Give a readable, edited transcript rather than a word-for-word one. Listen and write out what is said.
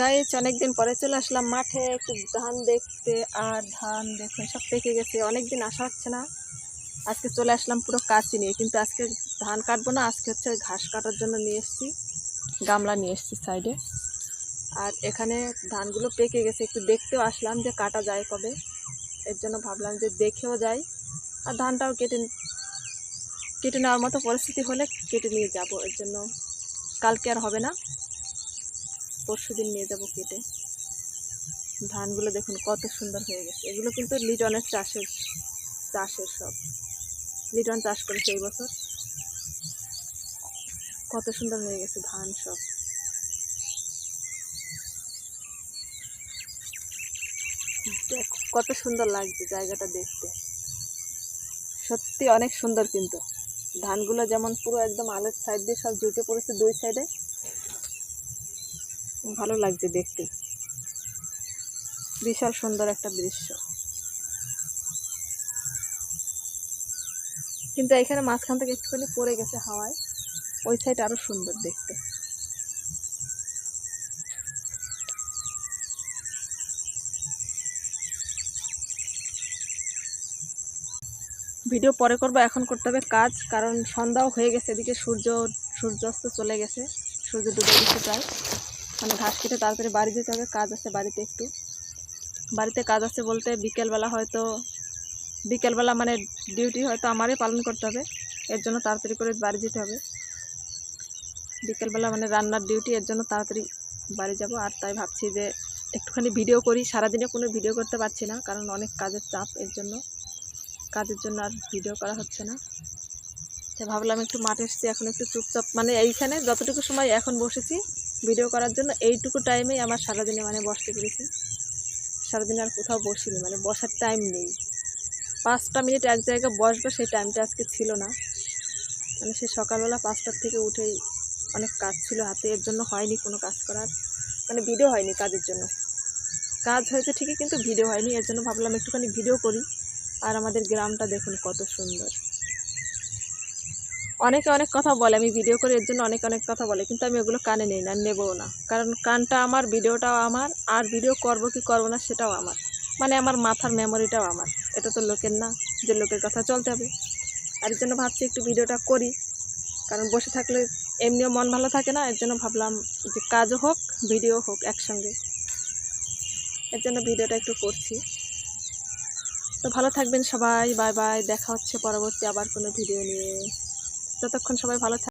Guys অনেকদিন পরে চলে আসলাম মাঠে একটু ধান দেখতে। আর ধান দেখুন সব পেকে গেছে, অনেকদিন আসা হচ্ছে না। আজকে চলে আসলাম পুরো কাঁচি নিয়ে, কিন্তু আজকে ধান কাটবো না, আজকে হচ্ছে ঘাস কাটার জন্য নিয়ে এসেছি, গামলা নিয়ে এসেছি সাইডে। আর এখানে ধানগুলো পেকে গেছে, একটু দেখতেও আসলাম যে কাটা যায় কবে, এর জন্য ভাবলাম যে দেখেও যাই। আর ধানটাও কেটে নেওয়ার মতো পরিস্থিতি হলে কেটে নিয়ে যাব, এর জন্য কালকে আর হবে না, পরশু দিন নিয়ে যাবো কেটে। ধানগুলো দেখুন কত সুন্দর হয়ে গেছে। এগুলো কিন্তু লিটনের চাষের সব লিটন চাষ করেছে এই বছর। কত সুন্দর হয়ে গেছে ধান সব। দেখো কত সুন্দর লাগছে জায়গাটা দেখতে, সত্যি অনেক সুন্দর। কিন্তু ধানগুলো যেমন পুরো একদম আলের সাইড দিয়ে সব ঝুঁকে পড়েছে, দুই সাইডে ভালো লাগছে দেখতে, বিশাল সুন্দর একটা দৃশ্য। কিন্তু এখানে মাঝখান থেকে একটুখানি পড়ে গেছে হাওয়ায়, ওই সাইড আরো সুন্দর দেখতে। ভিডিও পরে করবো, এখন করতে হবে কাজ, কারণ সন্ধ্যাও হয়ে গেছে, এদিকে সূর্যাস্ত চলে গেছে, সূর্য ডুবে গেছে প্রায়। মানে ঘাস কেটে তাড়াতাড়ি বাড়ি যেতে হবে, কাজ আছে বাড়িতে একটু। বাড়িতে কাজ আছে বলতে বিকেলবেলা মানে ডিউটি হয়তো আমারই পালন করতে হবে, এর জন্য তাড়াতাড়ি করে বাড়ি যেতে হবে। বিকেলবেলা মানে রান্নার ডিউটি, এর জন্য তাড়াতাড়ি বাড়ি যাব। আর তাই ভাবছি যে একটুখানি ভিডিও করি, সারাদিনে কোনো ভিডিও করতে পারছি না, কারণ অনেক কাজের চাপ, কাজের জন্য আর ভিডিও করা হচ্ছে না। তাই ভাবলাম একটু মাঠে এসেছি, এখন একটু চুপচাপ, মানে এইখানে যতটুকু সময় এখন বসেছি ভিডিও করার জন্য, এইটুকু টাইমেই আমার সারাদিনে মানে বসতে পেরেছি। সারাদিনে আর কোথাও বসিনি, মানে বসার টাইম নেই। 5টা মিনিট এক জায়গায় বসবো সেই টাইমটা আজকে ছিল না। মানে সে সকালবেলা 5টার থেকে উঠেই অনেক কাজ ছিল হাতে, এর জন্য হয়নি কোনো কাজ করার, মানে ভিডিও হয়নি। কাজের জন্য কাজ হয়েছে ঠিকই, কিন্তু ভিডিও হয়নি, এর জন্য ভাবলাম একটুখানি ভিডিও করি। আর আমাদের গ্রামটা দেখুন কত সুন্দর। অনেকে অনেক কথা বলে আমি ভিডিও করি, এর জন্য অনেক কথা বলে, কিন্তু আমি ওগুলো কানে নেই না, নেবও না। কারণ কানটা আমার, ভিডিওটাও আমার, আর ভিডিও করব কি করব না সেটাও আমার, মানে আমার মাথার মেমোরিটাও আমার। এটা তো লোকের না যে লোকের কথা চলতে হবে। আর এর জন্য ভাবছি একটু ভিডিওটা করি, কারণ বসে থাকলে এমনিও মন ভালো থাকে না। এর জন্য ভাবলাম যে কাজও হোক ভিডিও হোক একসঙ্গে, এর জন্য ভিডিওটা একটু করছি। তো ভালো থাকবেন সবাই, বাই বাই, দেখা হচ্ছে পরবর্তী আবার কোনো ভিডিও নিয়ে। ততক্ষণ সবাই ভালো থাকবেন।